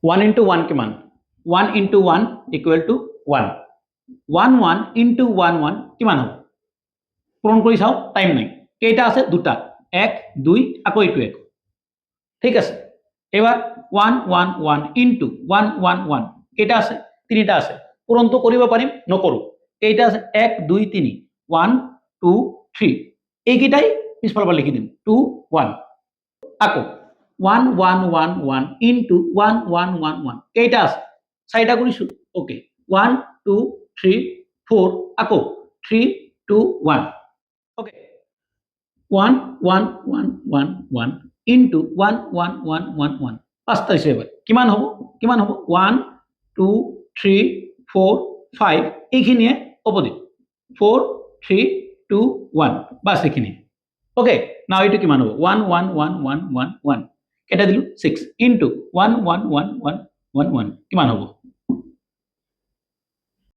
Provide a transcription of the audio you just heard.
1 into 1 কিমান 1 into 1 equal to 1 1 1 into 1 1 কিমান হ'ব পূৰণ কৰি চাও টাইম নাই কেইটা আছে দুটা 1 2 আকৌ এইটো এক ঠিক আছে এবাৰ 1 1 1 into 1 1 1 কেইটা আছে তিনিটা আছে পূৰণটো কৰিব পাৰিম নকৰো কেইটা আছে 1 2 3 1 2 3 এইকেইটাই পিছফালৰ পৰা লিখি দিম 2 1 আকৌ 1 1 1 1 into 1 1 1 1 কেইটা আছে চাৰিটা কৰিছো ওকে 1 2 3 4 আকৌ 3 2 1 ওকে 1 1 1 1 1 into 1 1 1 1 1 পাঁচটা হৈছে এবাৰ কিমান হ'ব 1 2 3 4 5 এইখিনিয়ে অপোজিট 4 3 2 1 বাস এইখিনি ওকে নাও এইটো কিমান হ'ব 1 1 1 1 1 1 কেটা দিলো 6 into 1 1 1 1 1 1 কিমান হ'ব